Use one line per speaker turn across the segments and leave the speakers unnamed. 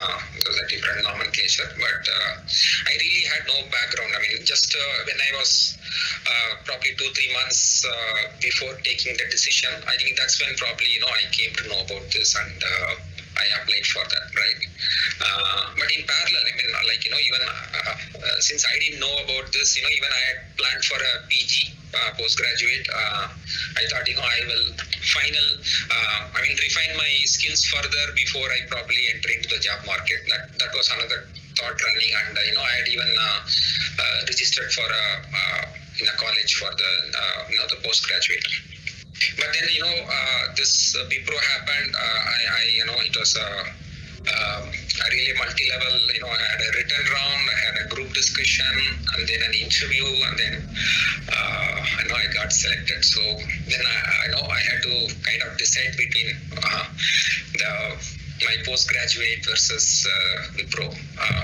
It was a different nomenclature, but I really had no background. I mean, just when I was probably 2-3 months before taking the decision, I think that's when probably I came to know about this, and I applied for that, right? But in parallel, I mean, like even since I didn't know about this, even I had planned for a PG. Postgraduate, I thought I will refine my skills further before I probably enter into the job market. That was another thought running, and I had even registered for in a college for the the postgraduate. But then this Wipro happened. It was a really multi-level. I had a written round, I had a group discussion, and then an interview, and then I got selected. So then I had to kind of decide between my postgraduate versus Wipro,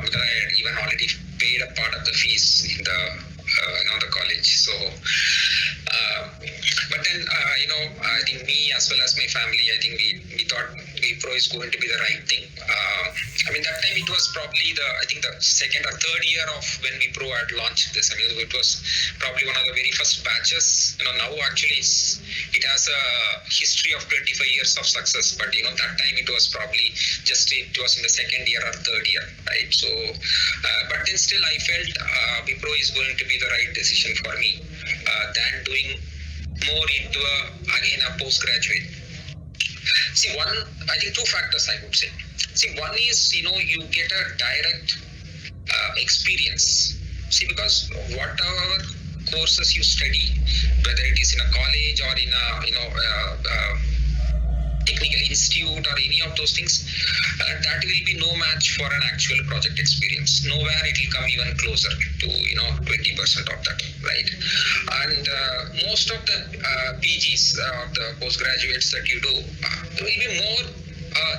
because I had even already paid a part of the fees in the college. So but then I think me as well as my family, I think we thought Wipro is going to be the right thing. That time it was probably the second or third year of when Wipro had launched this. It was probably one of the very first batches. Now actually it has a history of 25 years of success, but that time it was probably it was in the second year or third year, right? So but then still I felt Wipro is going to be the right decision for me than doing more into a postgraduate. See, I think two factors I would say. See, one is you get a direct experience. See, because whatever courses you study, whether it is in a college or in a technical institute or any of those things, that will be no match for an actual project experience. Nowhere it will come even closer to 20% of that, right? And most of the PGs, the postgraduates that you do, will be more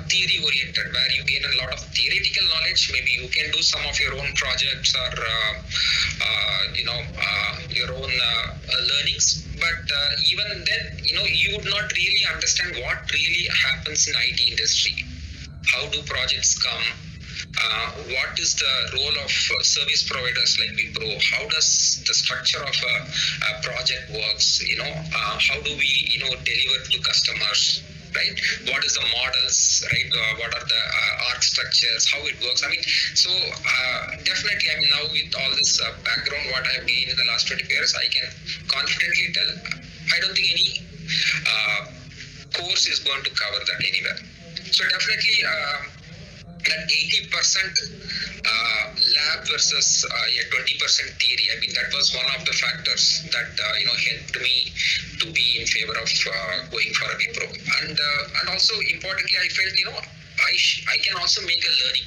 theory oriented, where you gain a lot of theoretical knowledge. Maybe you can do some of your own projects or your own learnings, but even then you would not really understand what really happens in IT industry. How do projects come? What is the role of service providers like Wipro? How does the structure of a project works? How do we deliver to customers? Right? What is the models, right? What are the arc structures, how it works? So definitely, now with all this background, what I have gained in the last 25 years, I can confidently tell, I don't think any course is going to cover that anywhere. So definitely, that 80% lab versus 20% theory. That was one of the factors that helped me to be in favor of going for a Wipro. And also importantly, I felt I can also make an earning,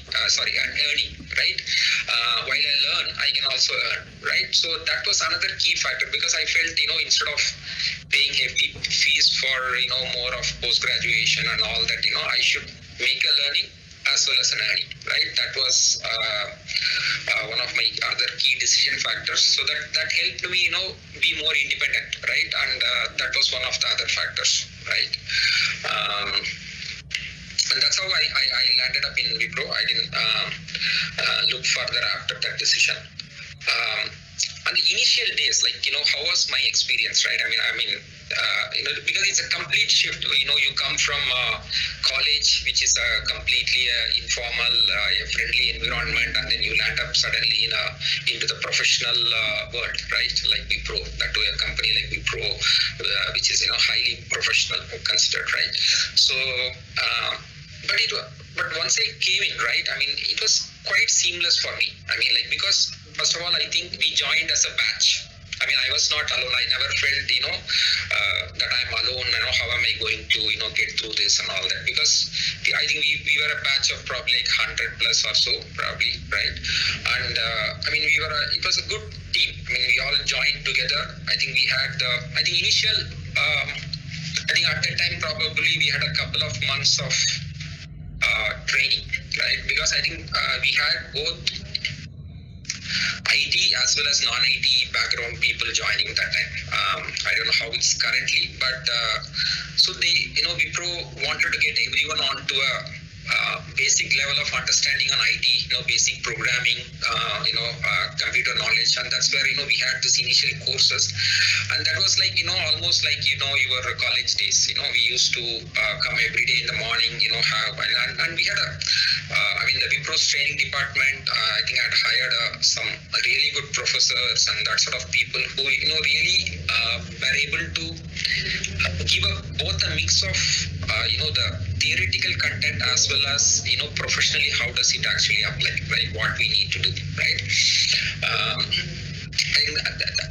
right? While I learn, I can also earn, right? So that was another key factor, because I felt instead of paying hefty fees for more of post graduation and all that, I should make a learning as well as an earning, right? That was one of my other key decision factors. So that helped me, be more independent, right? And that was one of the other factors, right? And that's how I landed up in Wipro. I didn't look further after that decision. And the initial days, how was my experience, right? Because it's a complete shift. You come from college, which is a completely informal, friendly environment, and then you land up suddenly into the professional world, right? Like Wipro, that to a company like Wipro, which is highly professional considered, right? So, but once I came in, right? It was quite seamless for me. Because first of all, I think we joined as a batch. I was not alone. I never felt, that I'm alone. How am I going to, get through this and all that? Because I think we were a batch of probably 100 plus or so, probably, right? And it was a good team. We all joined together. I think we had initial, at that time probably we had a couple of months of training, right? Because I think we had both IT as well as non-IT background people joining that time. I don't know how it's currently, but so they, Wipro wanted to get everyone onto a basic level of understanding on IT, basic programming, computer knowledge, and that's where we had this initial courses, and that was like almost like your college days. We used to come every day in the morning, have and we had the Wipro's training department. I think I had hired some really good professors and that sort of people who really were able to give both a mix of the theoretical content as well as professionally how does it actually apply, right? What we need to do, right?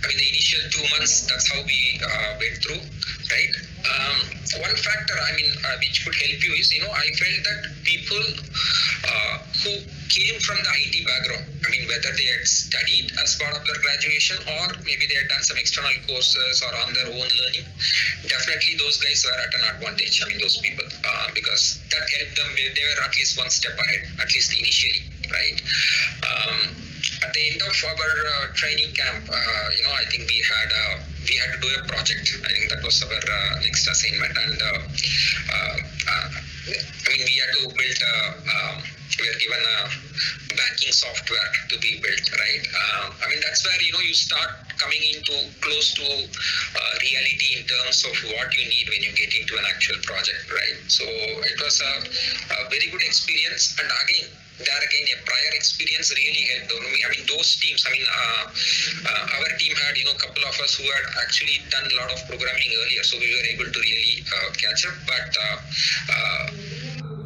The initial 2 months, that's how we went through, right? One factor, which could help you is, I felt that people who came from the IT background, whether they had studied as part of their graduation or maybe they had done some external courses or on their own learning, definitely those guys were at an advantage, those people, because that helped them, they were at least one step ahead, at least initially, right? At the end of our training camp, I think we had to do a project. I think that was our next assignment, and we had to build. We were given a banking software to be built, right? That's where you start coming into close to reality in terms of what you need when you get into an actual project, right? So it was a very good experience, and again, a prior experience really helped. Those teams, our team had, a couple of us who had actually done a lot of programming earlier, so we were able to really catch up. But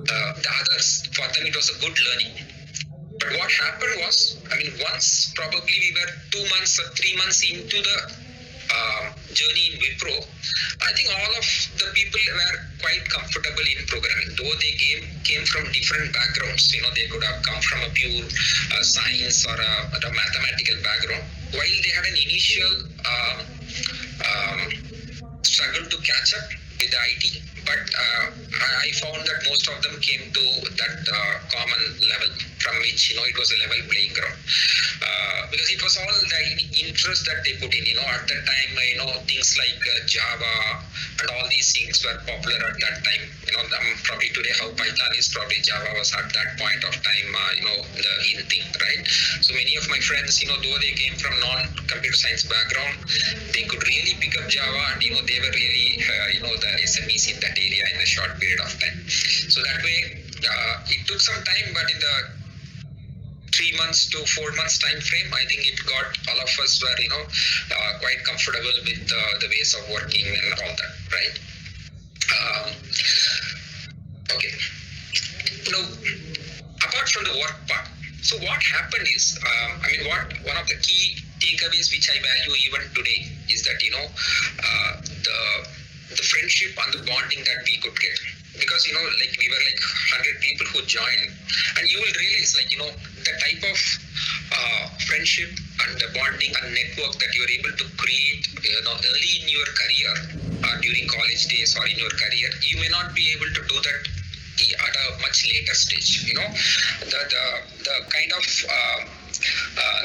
the others, for them, it was a good learning. But what happened was, once probably we were 2 months or 3 months into the journey in Wipro, I think all of the people were quite comfortable in programming, though they came from different backgrounds. They could have come from a pure science or a mathematical background. While they had an initial struggle to catch up with the IT, but I found that most of them came to that common level from which it was a level playing ground, because it was all the interest that they put in. At that time, things like Java and all these things were popular at that time. Probably today how Python is, probably Java was at that point of time the in thing, right? So many of my friends, though they came from non-computer science background, they could really pick up Java, and they were really the SMEs in that area in a short period of time. So that way, it took some time, but in the 3 months to 4 months time frame, I think it got all of us were quite comfortable with the ways of working and all that, right? Okay. Apart from the work part, so what happened is, one of the key takeaways which I value even today is that the friendship and the bonding that we could get, because we were like 100 people who joined, and you will realize the type of friendship and the bonding and network that you are able to create early in your career, during college days or in your career, you may not be able to do that at a much later stage. The kind of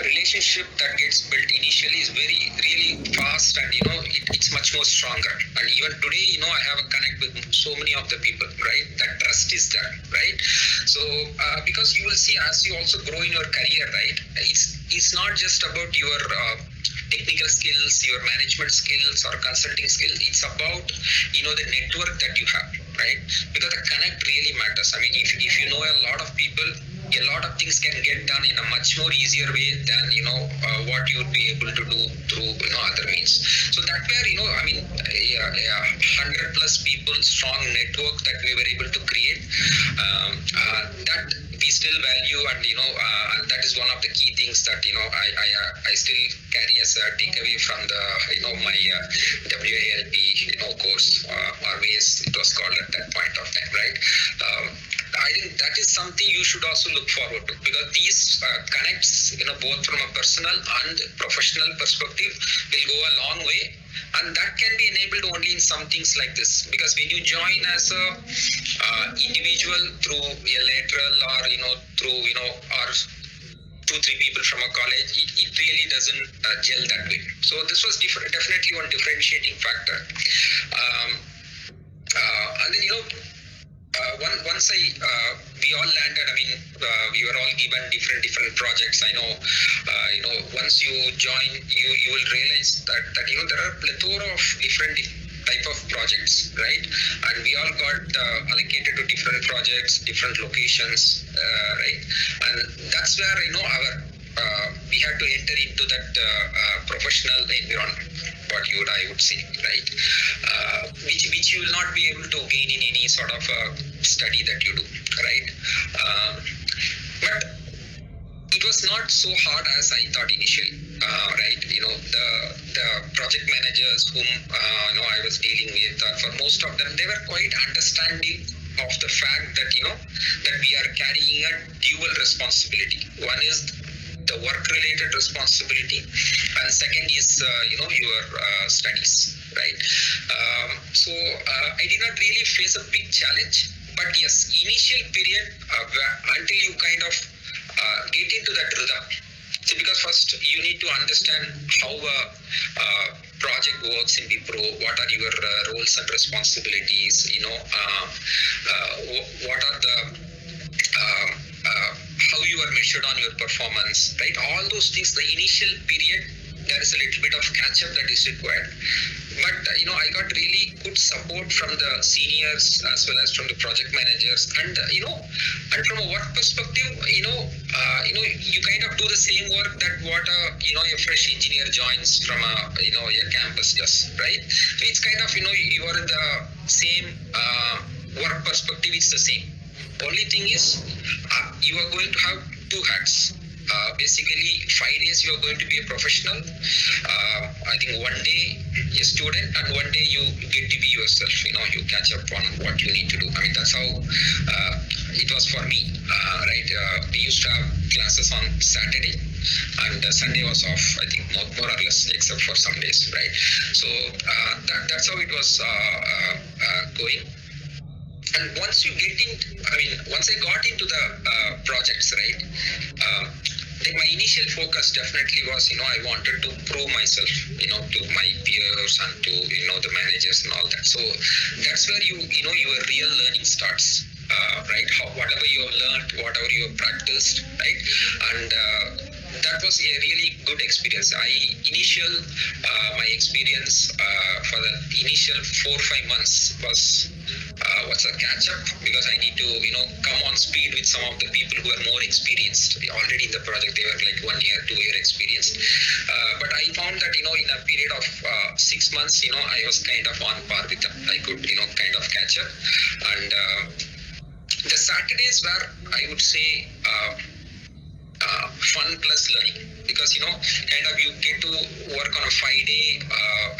relationship that gets built initially is really fast, and it's much more stronger. And even today, I have a connect with so many of the people, right? That trust is there, right? So because you will see, as you also grow in your career, right, it's not just about your technical skills, your management skills or consulting skills. It's about the network that you have, right? Because the connect really matters. If you know a lot of people, a lot of things can get done in a much more easier way than what you would be able to do through other means. So that where 100 plus people strong network that we were able to create, that we still value, and that is one of the key things that I still carry as a takeaway from the my WALP course, or ways it was called at that point of time, right? I think that is something you should also look forward to, because these connects, both from a personal and professional perspective, will go a long way, and that can be enabled only in some things like this. Because when you join as a individual through a lateral, or through or 2-3 people from a college, it really doesn't gel that way. So this was definitely one differentiating factor. And then once we all landed. I mean, we were all given different projects. I know, once you join, you will realize that there are plethora of different type of projects, right? And we all got allocated to different projects, different locations, right? And that's where our we had to enter into that professional environment, I would say, right? Which you will not be able to gain in any sort of study that you do, right? But it was not so hard as I thought initially, right? The project managers whom I was dealing with, for most of them, they were quite understanding of the fact that that we are carrying a dual responsibility. One is the work-related responsibility, and second is your studies, right? So I did not really face a big challenge, but yes, initial period until you kind of get into that rhythm. See, because first you need to understand how a project works in Wipro. What are your roles and responsibilities? What are the how you are measured on your performance, right? All those things. The initial period, there is a little bit of catch-up that is required. But I got really good support from the seniors as well as from the project managers, and and from a work perspective, you kind of do the same work that what a fresh engineer joins from a campus does, right? So it's kind of you are in the same work perspective. It's the same. Only thing is you are going to have two hats. Basically 5 days you are going to be a professional. I think one day a student, and one day you get to be yourself. You catch up on what you need to do. I mean, that's how it was for me, right? We used to have classes on Saturday, and Sunday was off, I think, more or less, except for some days, right? So that's how it was going. And once you get in, once I got into the projects, right, like my initial focus definitely was, I wanted to prove myself, to my peers and to, the managers and all that. So that's where your real learning starts, right? Whatever you have learned, whatever you have practiced, right? And that was a really good experience. My experience for the initial 4-5 months was a catch up, because I need to come on speed with some of the people who are more experienced already in the project. They were like 1 year, 2 year experienced. But I found that in a period of 6 months, I was kind of on par with them. I could kind of catch up. And the Saturdays were, I would say, fun plus learning, because kind of you get to work on a 5-day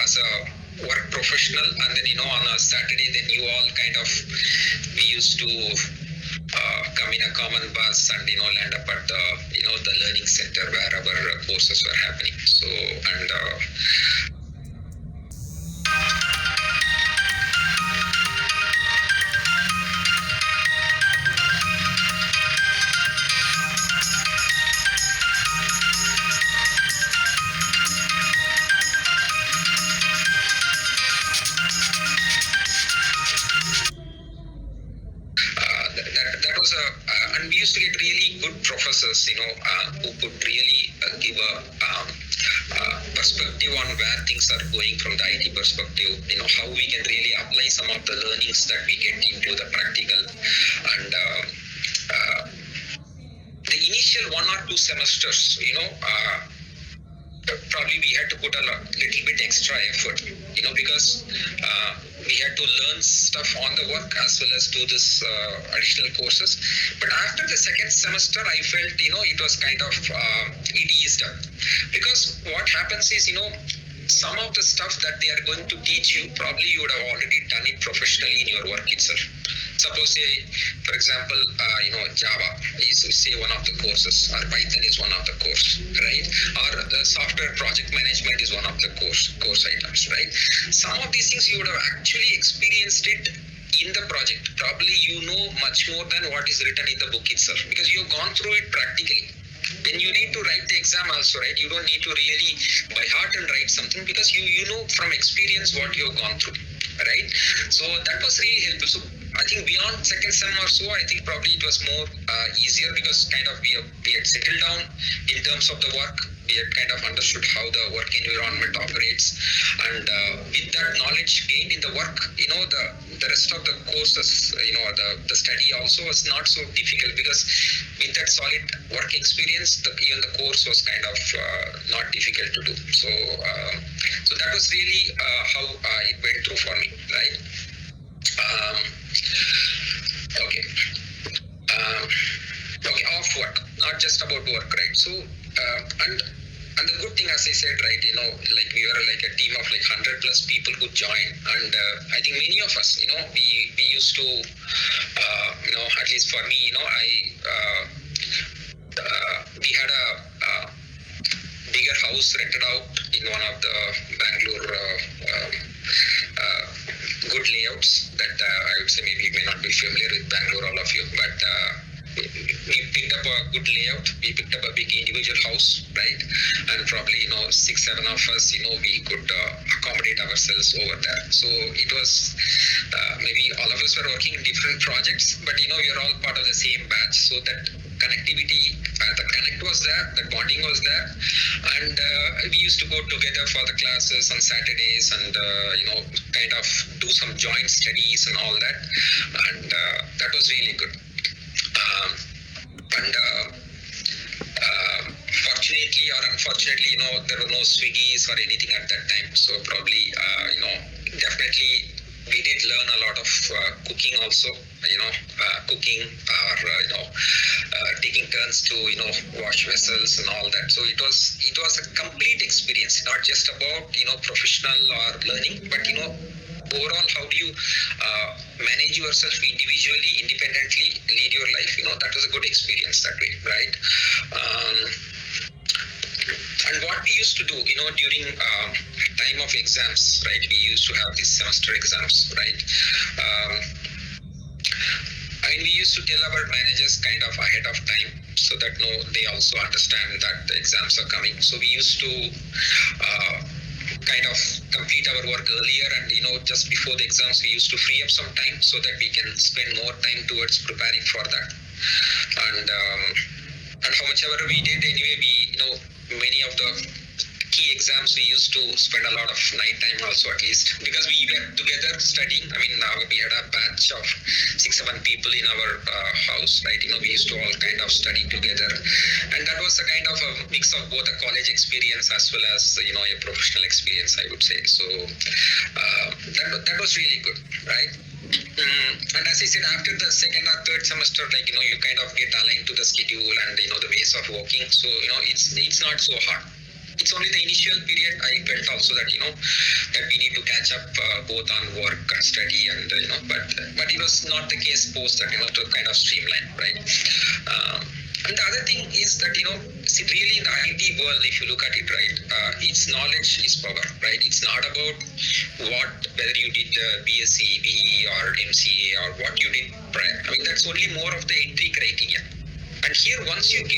as a work professional, and then on a Saturday, then you all kind of, we used to come in a common bus and land up at the the learning center where our courses were happening. So, and that was and we used to get really good professors, who could really give a perspective on where things are going from the IT perspective, how we can really apply some of the learnings that we get into the practical. And the initial 1 or 2 semesters, probably we had to put a little bit extra effort, because we had to learn stuff on the work as well as do this additional courses. But after the second semester, I felt, it was kind of, it eased up. Because what happens is, some of the stuff that they are going to teach you, probably you would have already done it professionally in your work itself. Suppose, for example, Java is, say, one of the courses, or Python is one of the course, right? Or the software project management is one of the course items, right? Some of these things you would have actually experienced it in the project. Probably you know much more than what is written in the book itself, because you've gone through it practically. Then you need to write the exam also, right? You don't need to really by heart and write something, because you know from experience what you've gone through, right? So that was really helpful. So I think beyond second sem or so, I think probably it was more easier because kind of we had settled down in terms of the work. We had kind of understood how the work environment operates, and with that knowledge gained in the work, the rest of the courses, the study also was not so difficult because with that solid work experience, even the course was kind of not difficult to do. So that was really how it went through for me, right? Okay. Okay, off work, not just about work, right? So, and the good thing, as I said, right, like we were like a team of like 100 plus people who joined, and I think many of us, we used to, at least for me, we had a bigger house rented out in one of the Bangalore good layouts that I would say maybe you may not be familiar with Bangalore, all of you, but we picked up a good layout. We picked up a big individual house, right? And probably 6-7 of us, we could accommodate ourselves over there. So it was maybe all of us were working in different projects, but we are all part of the same batch. So that connectivity, the connect was there, the bonding was there, and we used to go together for the classes on Saturdays and kind of do some joint studies and all that, and that was really good. Fortunately or unfortunately, there were no Swiggies or anything at that time. So probably, definitely we did learn a lot of cooking also. Cooking or taking turns to wash vessels and all that. So it was a complete experience, not just about professional or learning, but overall, how do you manage yourself individually, independently, lead your life? That was a good experience that way, right? And what we used to do, during time of exams, right? We used to have these semester exams, right? We used to tell our managers kind of ahead of time so that they also understand that the exams are coming. So we used to kind of complete our work earlier, and just before the exams we used to free up some time so that we can spend more time towards preparing for that. And how much ever we did anyway, many of the key exams we used to spend a lot of night time also, at least because we were together studying. We had a batch of 6-7 people in our house, right? We used to all kind of study together, and that was a kind of a mix of both a college experience as well as a professional experience, I would say. So that was really good, right? And as I said, after the second or third semester, like you kind of get aligned to the schedule and the ways of working. So it's not so hard. It's only the initial period I felt also that that we need to catch up both on work and study, and but it was not the case post that to kind of streamline, right? And the other thing is that see, really in the IT world, if you look at it, right, it's knowledge is power, right? It's not about whether you did BSc, BE or MCA or what you did prior. That's only more of the entry criteria. And here, once you